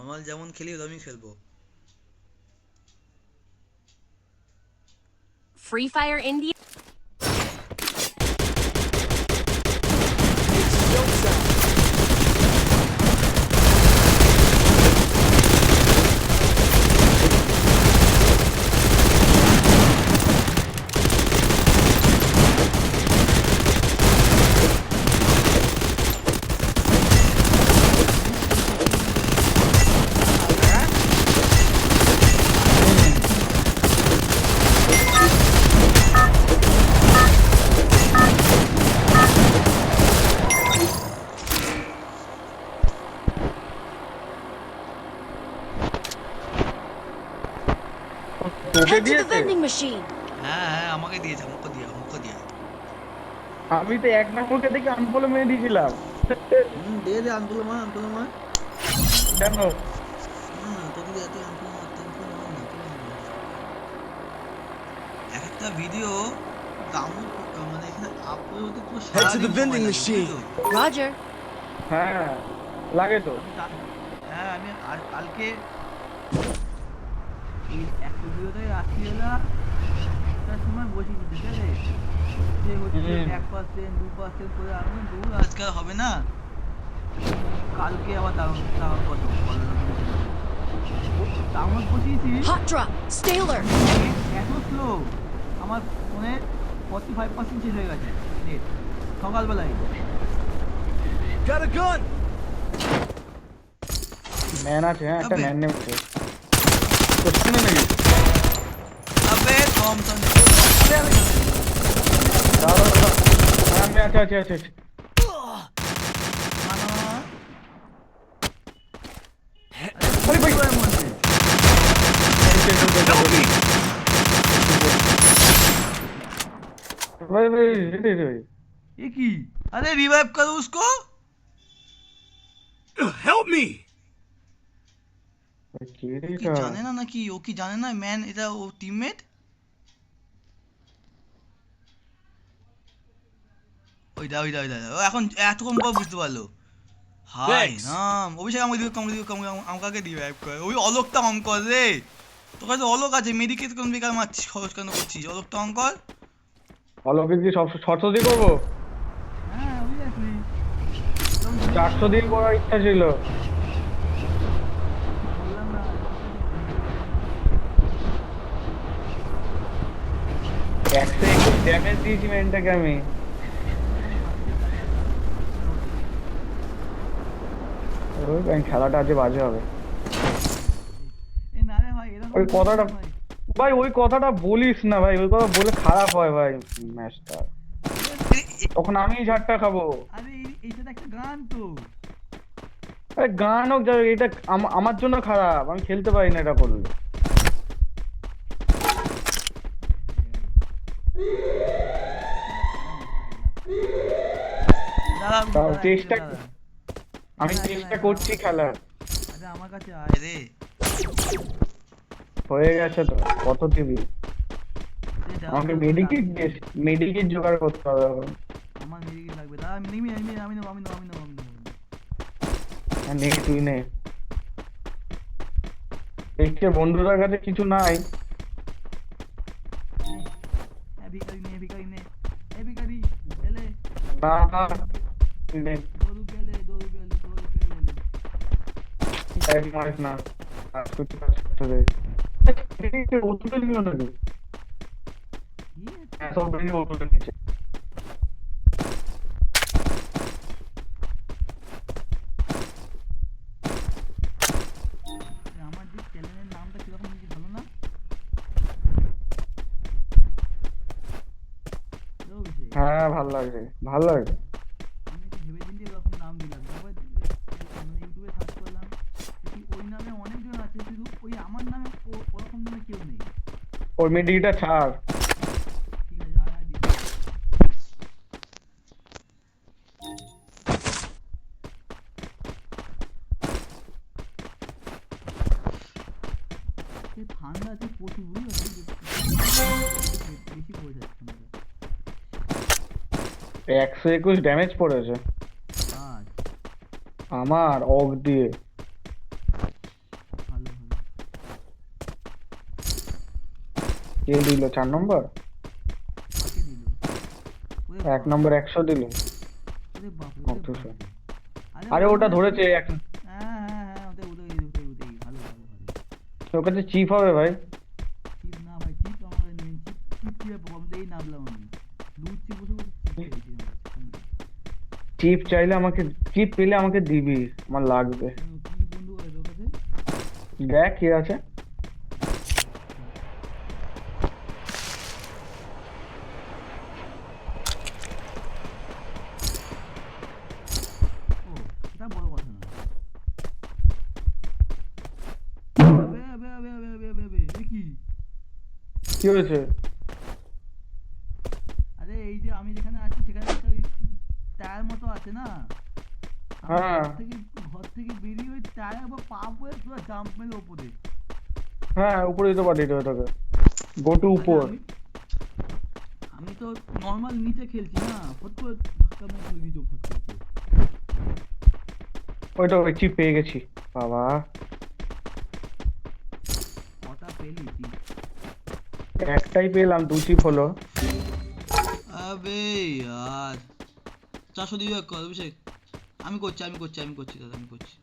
Normal যেমন খেলি ওরকমই খেলবো। Free Fire India. Head to the vending machine. হ্যাঁ আমাকে দিয়েছে, আমাকে দিয়ে আমি তো এক নম্বরকে দেখে আনফলো মেরে দিয়েছিলাম। দে দে আনগুলো মার কেন? তোকে দিয়ে তুই আনগুলো মারতে একটা ভিডিও মানে এখানে আপলোড হতে পুরো Head to সারাদিন the vending সময় লাগে, machine. বুঝছো? Roger. হ্যাঁ লাগে তো। হ্যাঁ আমি আর কালকে এই একটা ভিডিওতে রাত্রিবেলা একটার সময় বসেছি, ঠিক আছে? সে হচ্ছে 1% 2% করে আমি দূর আজকে হবে না, কালকে আবার দাম কত দামত বসিয়েছি। Hot drop. Stay alert. এত স্লো আমার ফোনে 45% শেষ হয়ে গেছে নেট সকালবেলায়। Got a gun. ম্যান আছে, হ্যাঁ একটা ম্যান নেমেছে তো শুনে নাকি। আবে থমসন হ্যাঁ আমি আছে। আরে ভাই ये की अरे रिवाइव करो उसको। Help me. কি জানে না নাকি ও কি জানে না ম্যান এটা ও টিমমেট। ওইটা ও এখন এতক্ষণ পর বুঝতে পারলো। হাই নাম অভিষেক আমাকে রিভাইভ করে ওই অলোকটা অন কর রে। তোর কাছে অলোক আছে, মেডিকেট কোন বেকার মারছিস, খরচ কেন করছিস? অলোকটা অন কর। অলোকে কি সব শর্ট দিয়ে করবো? হ্যাঁ অবভিয়াসলি 400 দিয়ে করার ইচ্ছা ছিল। ড্যামেজ দিয়েছি ম্যানটাকে আমি। খেলাটা আজ বাজে হবে। ওই কথাটা ভাই, ওই কথাটা বলিস না ভাই, ওই কথা বলে খারাপ হয় ভাই ম্যাচটা। তখন আমি ঝাড়টা খাবো। আরে এইটা একটা গান তো। আরে গান হোক, এটা আমার জন্য খারাপ, আমি খেলতে পারি না এটা করলে। আমি চেষ্টা করছি খেলার। আমার কাছে আয় রে। হয়ে গেছে তো, কত দিবি? আমাকে মেডিকেট জোগাড় করতে হবে এখন। আমার মেডিকেট লাগবে, দাঁড়া আমি নেবো। নে তুই নে। দেখছে বন্ধুদের কাছে কিছু নাই। ভিখারি নে ভিখারি এলে না নে দৌড়ু গেলে এক মাস না আর কিছু কাজ করতে দে। দেখছে ওষুধ নিও না তুই। এত বেশি ওষুধ নিচ্ছে। আমার যে চ্যানেলের নামটা কিরকম কি ভালো না? হ্যাঁ ভালো লাগছে। আমি একটু ভেবে চিন্তে এরকম নাম দিলাম, তারপর ইউটিউবে সার্চ করলাম দেখি ওই নামে অনেকজন আছে, শুধু ওই আমার নামে ওরকম নামে কেউ নেই। ওর মেডিকেটটা ছাড়। ঠিক আছে আর ঠান্ডা আছে প্রচুর, বুঝলি বেশি পড়ে যাচ্ছে 121 ড্যামেজ পড়েছে আমার অগ দিয়ে। কে দিল 4 নম্বর? কাকে দিল? ওরে 1 নম্বর 100 দিল। ওরে বাপ রে, ওরে অথচ। বাপ রে। আরে ওটা ধরেছে হ্যাঁ ওটাই ভালো ভালো ভালো। তোর কাছে চিপ হবে ভাই। চিপ না ভাই, চিপ আমাদের নেই, চিপ কি পাবো? আমি তো এই নামলাম আমি। লুচি বসে বসে চিপ খেয়েছি আমার কাছে। চিপ চাইলে আমাকে, চিপ পেলে আমাকে দিবি, আমার লাগবে। কি বন্ধু আছে তোর কাছে? দেখ কি আছে। ও এটা বড় কথা না। আবে আবে আবে আবে আবে আবে আবে, এ কি? কি হয়েছে? আরে এই যে আমি যেখানে আছি সেখানে একটা টায়ার মতো আছে না, আমি হ্যাঁ। ঘর থেকে বেরিয়ে ওই টায়ার বা পাম্প হয়ে পুরো জাম্প মেরে ওপরে। হ্যাঁ উপরে দিতে পাঠিয়ে দেবে তোকে। গো টু আরে উপর। আমি তো নর্মাল নিচে খেলছি না, ফট করে ধাক্কা মেরে তুলে দিত ফট করে। ওইটা ওই চিপ পেয়ে গেছি বাবা। কটা পেলি তুই? একটাই পেলাম, 2 চিপ হলো। আবে यार 400 দিবে কল অভিষেক। আমি করছি দাদা, আমি করছি।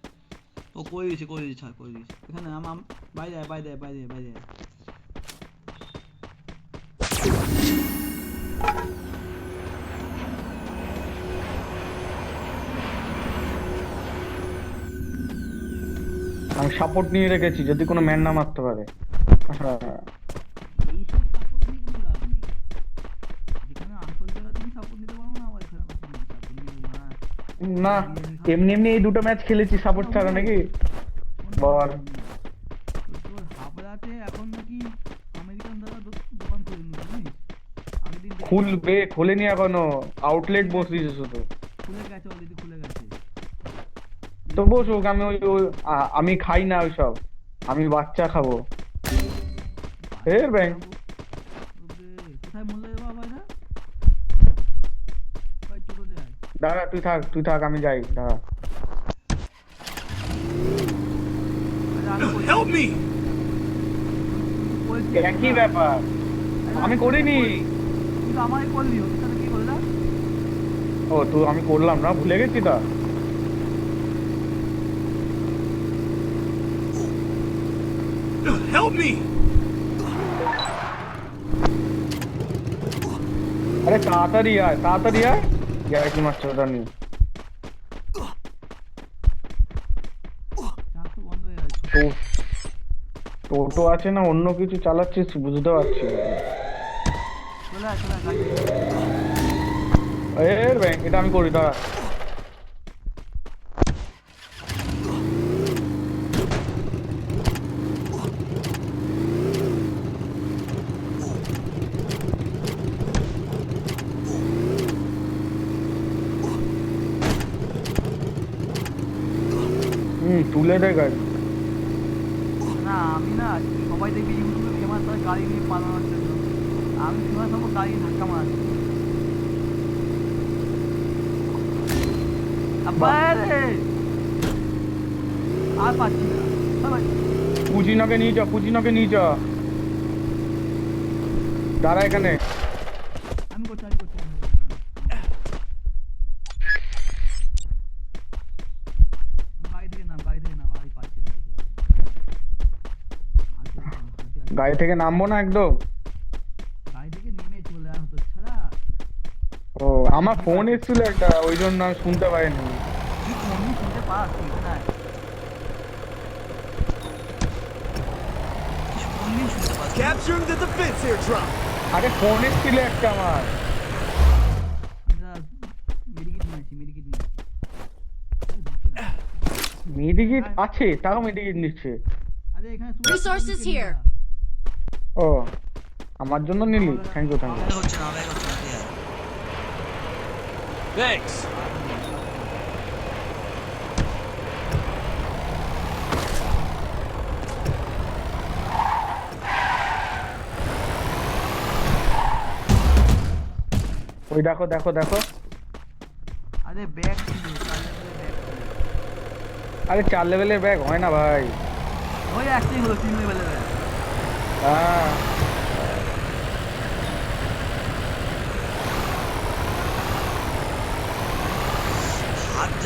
ও করে দিয়েছে ছাড়, করে দিয়েছে। এখানে বাইরে আয়। আমি সাপোর্ট নিয়ে রেখেছি যদি কোনো ম্যান না মারতে পারে। হ্যাঁ। এইসব সাপোর্ট নিয়ে কোনো লাভ নেই। যেখানে আসল জায়গা তুমি সাপোর্ট নিতে পারো না, আবার এখানে সাপোর্ট নিয়ে না এমনি এমনি এই দুটো ম্যাচ খেলেছি সাপোর্ট ছাড়া নাকি? বল। তোর হাবড়াতে এখন নাকি আমেরিকান দাদা দোকান খুলে নিল, জানিস? আগের দিন খুলবে, খোলেনি এখনো, আউটলেট বসিয়েছে শুধু। খুলে গেছে, অলরেডি খুলে গেছে। তো বসুক, আমি আমি খাই না ওইসব, আমি বাচ্চা খাবো। ব্যাং। কোথায় মূল্য দেবো আবার এটা? ভাই টোটো দেয়। দাঁড়া তুই থাক আমি যাই, দাঁড়া। Help me! একই ব্যাপার, আমি করিনি। কিন্তু আমারই করলি, ওর সাথে কি করলা? ও তুই, আমি করলাম না, ভুলে গেছি তা। Help me! আরে তাড়াতাড়ি আয় কি মারছো ওটা নিয়ে। চাপ তো বন্ধ হয়ে গেছে। তো টোটো আছে না অন্য কিছু চালাচ্ছিস বুঝতে পারছি না। চলে আয় গাড়ি। ব্যাং, এটা আমি করি, দাঁড়া। তুলে দে গাড়ি। না আমি না, সবাই দেখবি ইউটিউবে ফেমাস হয় গাড়ি নিয়ে পালানোর জন্য, আমি ফেমাস হবো গাড়ি ধাক্কা মারার জন্য। আবারে আর পাচ্ছি না। পুজিনকে নিয়ে যা। দাঁড়া এখানে। আমি করছি গাড়ি থেকে নাম আমি পাচ্ছি না। গাড়ি থেকে নামবো না একদম। গাড়ি থেকে নেমে চলে আসা হতো ছাড়া। ও আমার ফোন এসেছিল একটা, ওই জন্য আমি শুনতে পাইনি। তুই ফোনই শুনতে পাস ঠিক না? ফোনই শুনতে pass. Capturing the defense airdrop! আরে ফোন এসেছিল একটা আমার। আমরা মেডিকেট নিয়েছি। মেডিকেট আছে, তাও মেডিকেট নিচ্ছে। আরে এখানে Resources here. ও আমার জন্য নিলি, থ্যাংক ইউ। হচ্ছে না। Thanks! ওই দেখো। আরে ব্যাগ ছিল, 4 লেভেলের ব্যাগ। আরে 4 লেভেলের ব্যাগ হয় না ভাই। ওই একটাই হলো 3 লেভেলের ব্যাগ। হ্যাঁ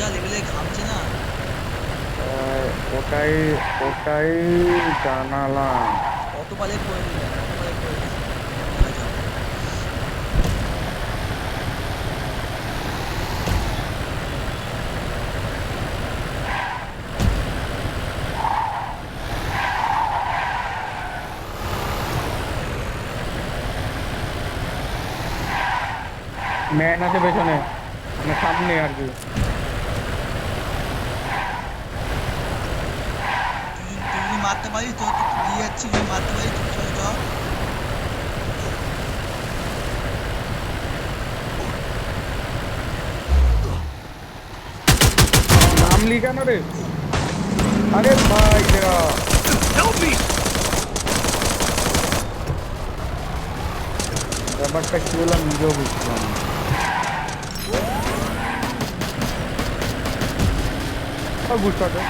যা লেভেলে ঘামছে না ওটাই ওটাই জানালাম। অত পালে করে দিলে অত পালে করে দিলে দেখা যাক। ম্যান আছে পেছনে, মানে সামনে আর কি। তুই যদি মারতে পারিস তো দিয়ে যাচ্ছি, যদি মারতে পারিস তো চলে যাও। নামলি কেন রে? আরে ভাই এরা Help me! ব্যাপারটা কি হলো নিজেও বুঝলাম না। বুঝতে হবে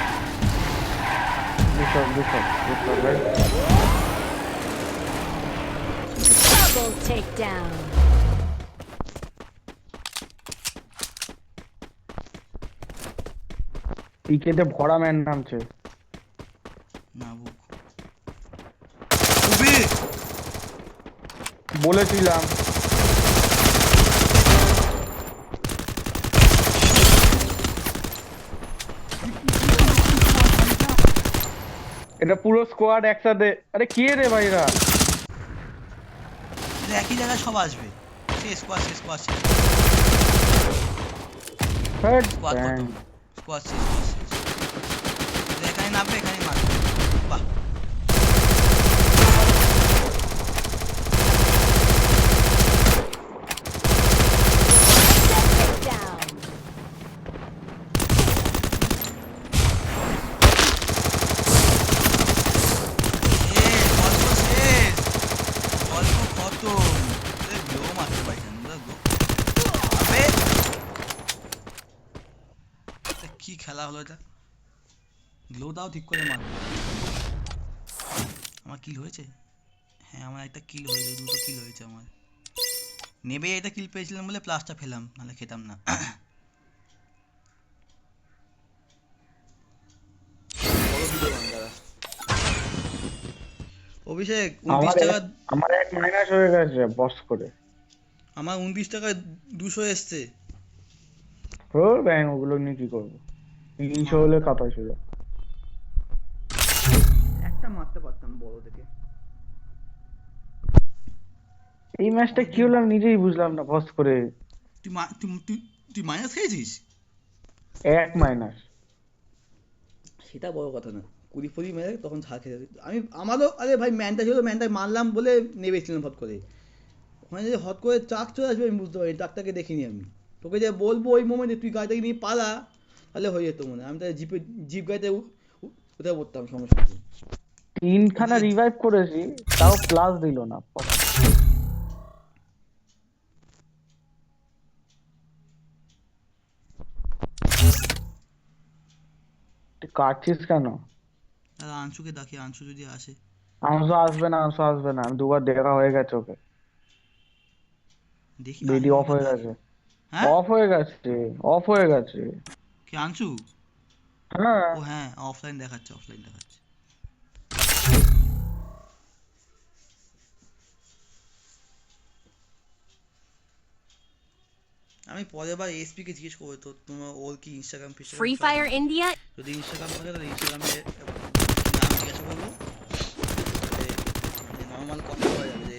ভাই। Double takedown. পিকেতে ভরা ম্যান নামছে। না বুক খুবই বলেছিলাম এটা পুরো স্কোয়াড একসাথে। আরে কে রে ভাইরা? একই জায়গায় সব আসবে। শেষ স্কোয়াড শেষ স্কোয়াড শেষ হ্যাট স্কোয়াড ব্যাং। খতম স্কোয়াড শেষ স্কোয়াড শেষ। এখানে নামবে এখানে মারবে। বাহ Takedown. গল্প শেষ গল্প খতম। গ্লো মারতে পারি না গ্লো আবে কি খেলা হলো এটা? গ্লো দাও ঠিক করে মারবো। আমার কিল হয়েছে? হ্যাঁ আমার একটা কিল হয়েছে, দুটো কিল হয়েছে আমার। নেবে এটা কিল পেয়েছিলাম বলে প্লাসটা ফেলাম, নাহলে খেতাম না। অভিষেক 29 টাকা আমার এক মাইনাস হয়ে গেছে বস করে। আমার 29 টাকায় 200 এসছে। ও ব্যাং, ওগুলো নিয়ে কি করবো? 300 হলে কাটা ছিল। একটা মারতে পারতাম বড় থেকে। এই ম্যাচটা কি হলো আমি নিজেই বুঝলাম না বস করে। তুই মাইনাস খেয়েছিস? এক মাইনাস। সেটা বড় কথা না, 20 মেরে তখন ঝাড় খেতে আমি আমারও। আরে ভাই ম্যানটা ছিল, ম্যানটা মারলাম বলে নেবেছিলাম হট করে। ওখানে যদি হট করে ট্রাক চলে আসবে আমি বুঝতে পারি, ট্রাকটাকে দেখিনি আমি। তোকে যে বলবো ওই মোমেন্টে তুই গাড়িটাকে নিয়ে পালা, তাহলে হয়ে যেত মনে হয়। আমি তাহলে জিপ গাড়িতে উঠে পড়তাম সমস্যা নেই। 3খানা রিভাইভ করেছি, তাও প্লাস দিল না। তুই কাটছিস কেন? আর আংশুকে ডাকি, আংশু যদি আসে। আংশু আসবে না, আংশু আসবে না। আমি দুবার দেখা হয়ে গেছে ওকে। দেখি বিডি আসবে অফ কিনা হয়ে দেখি। গেছে। হ্যাঁ অফ হয়ে গেছে, অফ হয়ে গেছে। কি আংশু? হ্যাঁ ও হ্যাঁ অফলাইন দেখাচ্ছে, অফলাইন দেখাচ্ছে। আমি পরের বার এসপি কে জিজ্ঞেস করবো তো তোমার ওর কি ইনস্টাগ্রাম Free Fire India. যদি ইনস্টাগ্রাম থাকে তাহলে ইনস্টাগ্রামে নাম জিজ্ঞাসা করবো, মানে নর্মাল কথা বলা যাবে যে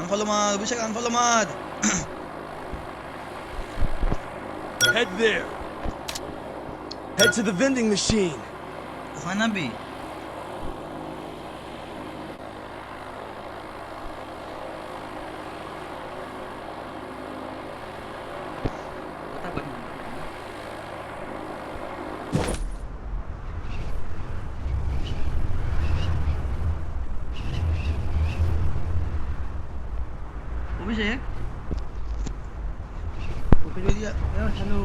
unfollow মার অভিষেক, unfollow মার। Head there. Head to the vending machine. ওখানে নামবি? অভিষেক ওকে যদি hello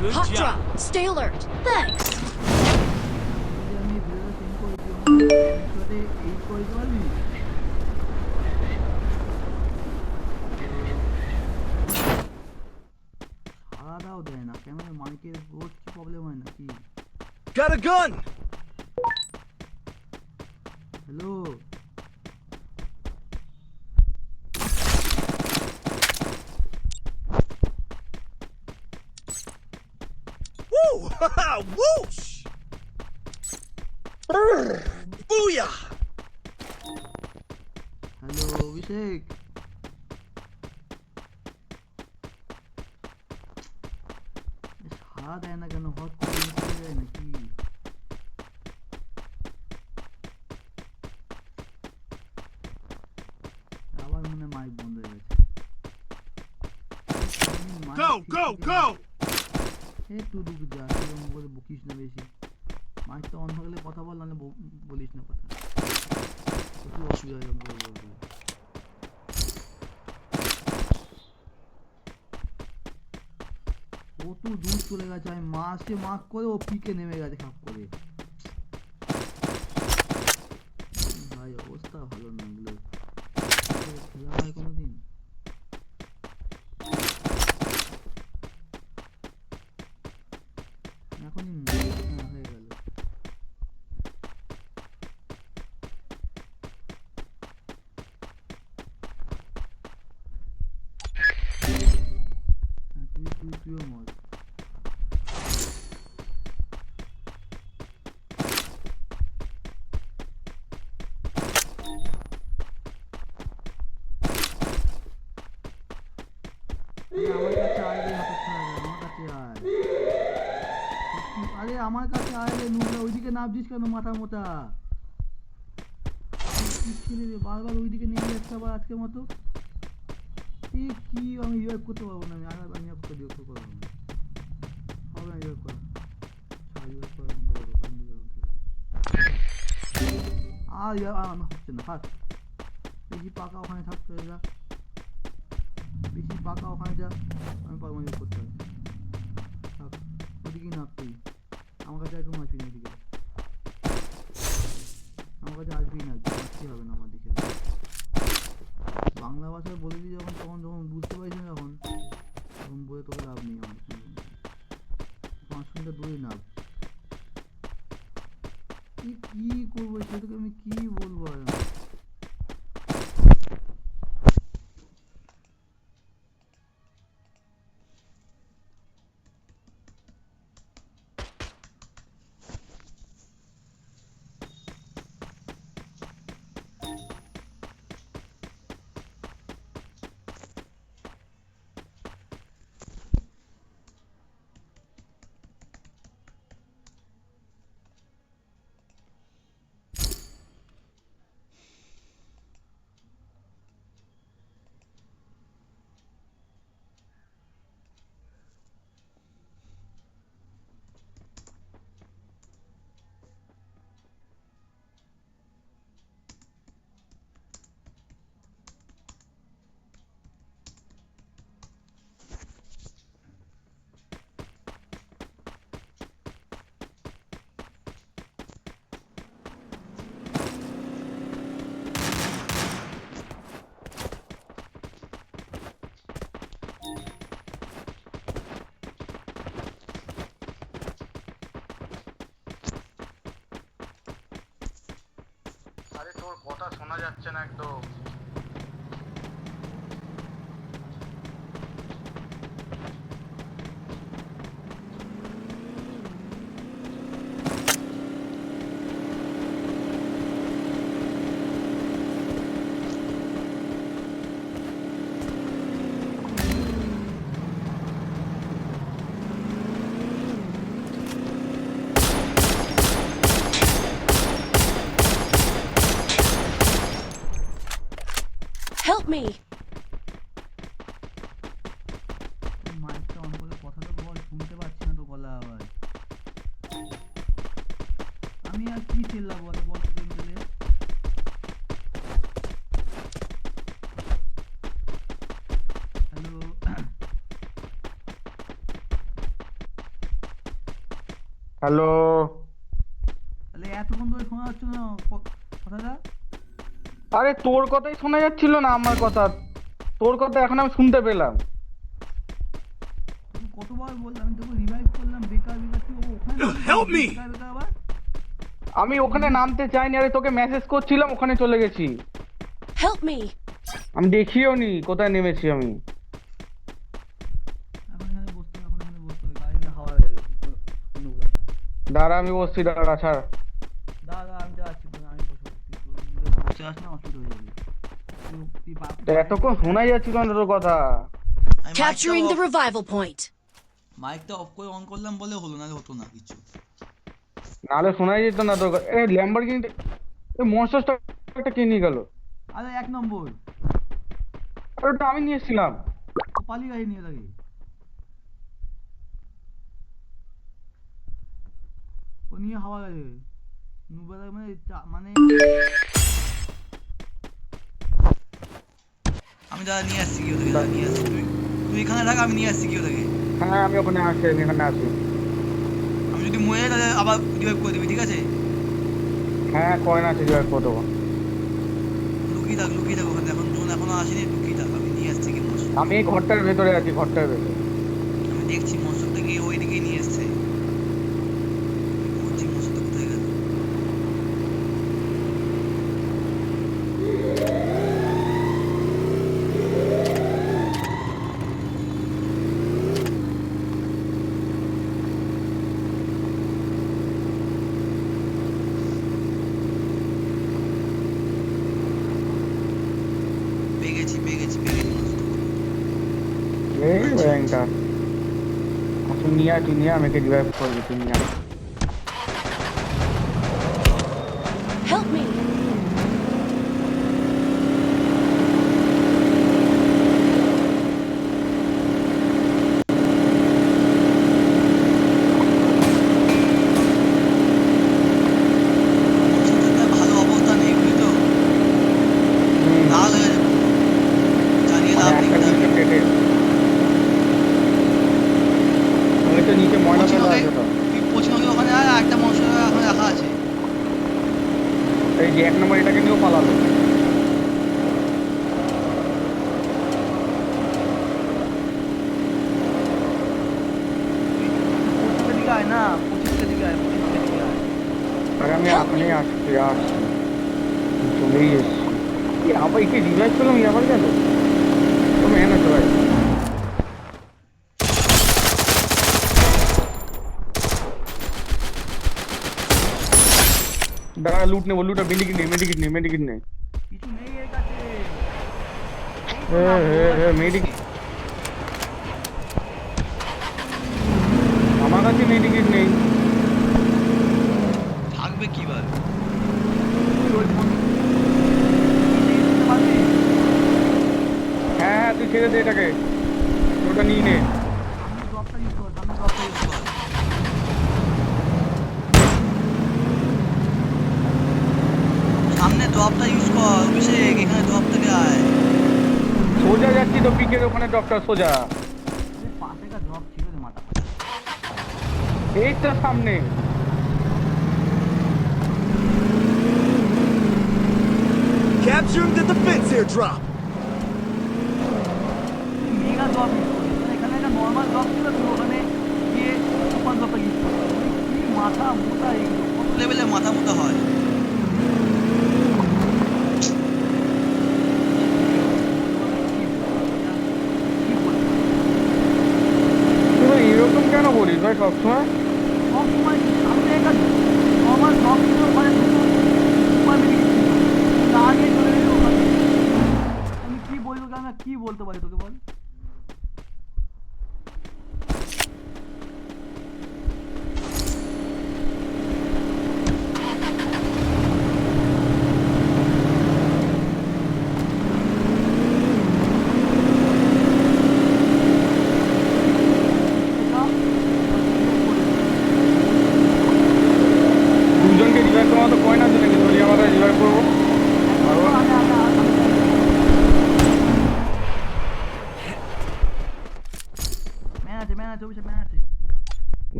Good Hot job. drop. Stay alert. Thanks. আমি ভিডিওটা সেন্ড করে দিই সাথে এই করে দিবি সারাটাও দেয় না কেন মাইকের রোজ কি প্রবলেম হয় নাকি Got a gun. Hello Woo! Whoosh! Booyah! Hello Abhishek সারা দেয় না কেন হট করে চলে যায় নাকি আবার মনে হয় মাইক বন্ধ হয়ে গেছে Go, go, go! একটু রুক যা এরকম করে বকিস না বেশি মাইকটা অন্ধ হলে কথা বল নাহলে বলিস না কথা প্রচুর অসুবিধা এরকম করে বলবি কত দূর চলে গেছে আমি মাসে মার্ক করে ও পিকে নেমে গেছে খাপ করে ভাই অবস্থা ভালো না এগুলো খেলা হয় কোনোদিন এখনই হয়ে গেল তুইও মর আমার কাছে আয় রে আমার কাছে আয় আরে আমার কাছে আয় রে নোংরা ওইদিকে নামছিস কেন মাথা মোটা ছেলে রে বারবার ওইদিকে নেমে যাচ্ছে আবার আজকের মতো কি আমি রিভাইভ করতে পারবো না আমি করতে বিরক্ত করবো না হবে না রিভাইভ করা আর হচ্ছে না ফার্স্ট বেশি পাকা ওখানে থাকতে যা বেশি পাকা ওখানে যা আমি পারবো না করতে হবে থাক ওদিকেই নাক তুই আমার কাছে একদম আসবি না এদিকে আমার কাছে আসবি না আসতে হবে না আমার দিকে বাংলা ভাষায় বলে দিই যখন বুঝতে পারছি না তখন বলে তোকে লাভ নেই আমার 5 মিনিট দূরে নাম কি করবো সেটাকে আমি কি বলবো আর আরে তোর কথা শোনা যাচ্ছে না একদম Help me! মাইকটা অন করে কথা তো বল শুনতে পাচ্ছি না তো গলা আবার আমি আর কি চিল্লাবো বল তো হ্যালো। তাহলে এতক্ষণ ধরে শোনা যাচ্ছে না কথাটা? আরে তোর কথাই শোনা যাচ্ছিল না আমার কথা, তোর কথা এখন আমি শুনতে পেলাম। তোকে কতবার বললাম, আমি তোকে রিভাইভ করলাম, বেকার বেকার তুই ওখানে Help me! বেকার বেকার আবার। আমি ওখানে নামতে চাইনি, আরে তোকে মেসেজ করছিলাম ওখানে চলে গেছি। Help me! আমি দেখিও নি কোথায় নেমেছি আমি। এখন এখানে বসতে হবে, এখন এখানে বসতে হবে, গাড়িতে হাওয়া হয়ে যাবে নোংরাটা। দাঁড়া আমি বসছি, দাঁড়া ছাড়। দাদা আমি যাচ্ছি, আমি বসে বসে আস না, অসুবিধা হয়ে যাবে। তো এতক্ষণ শোনাই যাচ্ছিল না তোর কথা। Capturing the revival point. মাইকটা অফ করে অন করলাম বলে হলো, নাহলে হতো না কিছু। নাহলে শোনাই যেত না তোর কথা। এ ল্যাম্বরগিনি, এই মনস্টারটা কে নিয়ে গেল? আরে 1 নম্বর আর ওটা আমি নিয়ে এসেছিলাম। ও পালিয়ে গাড়ি নিয়ে লাগে, ও নিয়ে হাওয়া গেছে নুবেলা, মানে মানে আমি দাদা নিয়ে আসছি কি ওদেরকে, দাদা নিয়ে আসছি, তুই এখানে থাক, আমি নিয়ে আসছি কি ওদেরকে। হ্যাঁ আমি ওখানে আসছি, আমি এখানে আছি। আমি যদি মরে যাই তাহলে আবার রিভাইভ করে দিবি, ঠিক আছে? হ্যাঁ কয়েন আছে, জয় করে দেবো। লুকিয়ে থাক ওখানে, এখন যখন এখনো আসেনি, লুকিয়ে থাক, আমি নিয়ে আসছি কি মনস্টার। আমি এই ঘরটার ভেতরে আছি, ঘরটার ভেতরে। আমি দেখছি মনস্টারটা গিয়ে ওই দিকেই নিয়ে এসছে, বলছি মনস্টারটা কোথায় গেল। পেয়ে গেছি এই ব্যাংকটা আসুন নিয়ে তুই নিয়ে আমাকে রিভাইভ করবি, তুই নিয়ে। Help me! মনস্টারটা ভালো অবস্থা নেই, বুঝলি তো, লাল হয়ে যাবে, জানিয়ে লাভ নেই। একটা নিচে পেটে ওই তো নিচে ময়লা ফেলা আছে তো। তুই পশ্চিমবঙ্গে ওখানে আর একটা মনস্টার ওখানে রাখা আছে। এই যে 1 নম্বর এটাকে নিয়েও পালালো। পশ্চিমের দিকে আয় না, পশ্চিমের দিকে আয়। আর আমি এখনই আসছি, আসছি, চলেই এসছি। এই আবার একে রিভাইভ করলাম, আবার গেল। তো মেন আছে ভাই। দাঁড়া লুট নেবো, লুট, মেডিকিট নেই, মেডিকিট নেই। কিছু নেই এর কাছে। মেডিকিট আমার কাছে মেডিকিট নেই। থাকবে কিভাবে? হ্যাঁ তুই ছেড়ে দে এটাকে, ওটা নিয়ে নে। সামনে ড্রপটা ইউজ কর অভিষেক, এখানে ড্রপ থেকে আয়। সোজা যাচ্ছি তো পিকের ওখানে, ডক্টর সোজা পাশে একটা ড্রপ ছিল রে, মাথা এই তো সামনে। Capturing the defense airdrop. Mega drop use করিস, মানে এখানে একটা নর্মাল ড্রপ ছিল, তুই ওখানে গিয়ে সুপার ড্রপটা ইউজ করছিস। কি মাথা মোটা এগুলো, কত লেভেলের মাথা মোটা হয়। তুই এরকম কেন বলিস ভাই সবসময়? সবসময় সামনে একটা নর্মাল ড্রপ ছিল, ওখানে দুটো সুপার মেডিকেট ছিল, তা আগে চলে গেলে ওখানে। আমি কি বলবো, আমি কি বলতে পারি তোকে বল? দুজনকে রিভাইভ করা তো কয়না আছে নাকি? ধরি আমরা রিভাইভ করবো।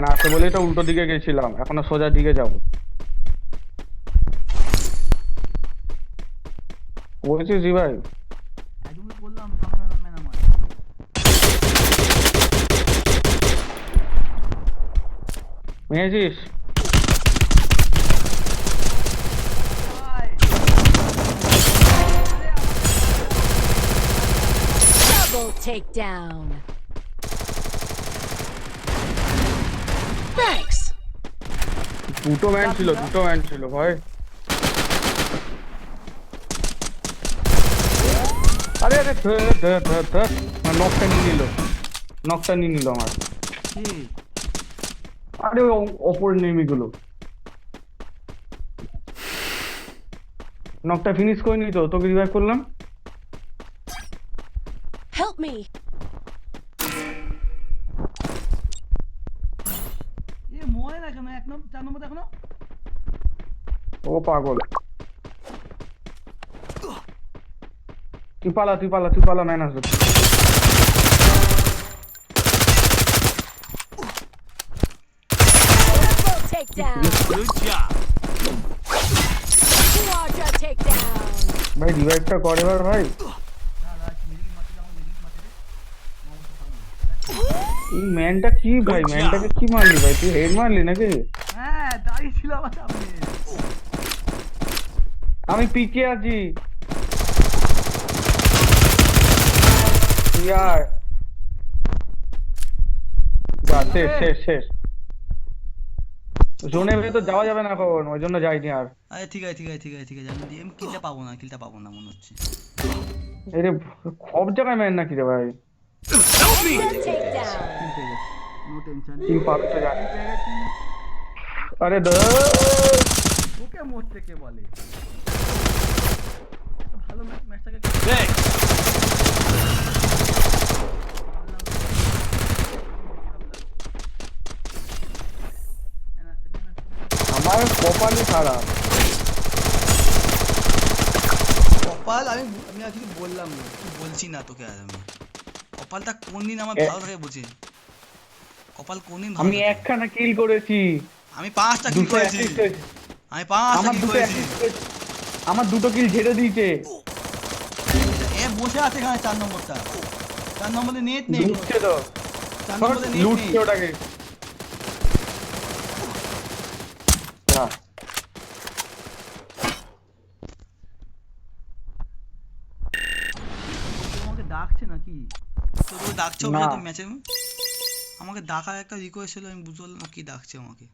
ম্যান আছে বলেই তো উল্টো দিকে গেছিলাম, এখনো সোজা দিকে যাব। বলছিস জি ভাই? একদম বললাম সামনে ম্যান আমার। মেয়েছিস? Double takedown. Thanks. দুটো ম্যান ছিল ভাই। আরে আরে ধর নকটা নিয়ে নিল আমার। কি আরে ওপর নেমিগুলো নকটা ফিনিশ করে নিত, তোকে রিভাইভ করলাম। Help me. এ মরে না কেন? 4 নম্বর দেখো না। ও পাগল। তুই পালা ম্যান আসবে। Double takedown. Good job. Quadra takedown. ভাই রিভাইভটা করে এবার ভাই। এই ম্যানটা কি ভাই, ম্যানটাকে কি মারলি ভাই? তুই হেড মারলি নাকি? হ্যাঁ দাঁড়িয়ে ছিল আমার সামনে। আমি পিকে আছি ইয়ার। বাস শেষ। জোনে ভেতর যাওয়া যাবে না এখন, ওই জন্য যাইনি আর। আরে ঠিক আছে আমি কিলটা পাবো না মনে হচ্ছে। এরে সব জায়গায় ম্যান নাকি রে ভাই? Quadra takedown. No tension. কি পারতো জানি। আরে ওকে মরতে কে বলে? ভালো ম্যাচটাকে Thanks. আমার কপালই খারাপ। কপাল আমি আজকে বললাম না, তুই বলছি না তোকে। আর আমি কপালটা কোন দিন আমার ভালো থাকে বলছি। কপাল কোন দিন ভালো আমি থাকে? একখানা কিল করেছি, আমি 5টা কিল দুটো করেছি। অ্যাসিস্ট হয়েছে। আমি 5টা কিল করেছি। আমার দুটো কিল ঝেড়ে দিয়েছে। এ বসে আছে এখানে 4 নম্বরটা। 4 নম্বরে নেট নেই। লুটছে তো, 4 নম্বরে নেট নেই। লুটছে ওটাকে। যা। আমাকে ডাকছে নাকি? তোকে ডাকছে না। ম্যাচে? আমাকে ডাকার একটা রিকোয়েস্ট ছিল, আমি বুঝতে পারলাম না কি ডাকছে আমাকে।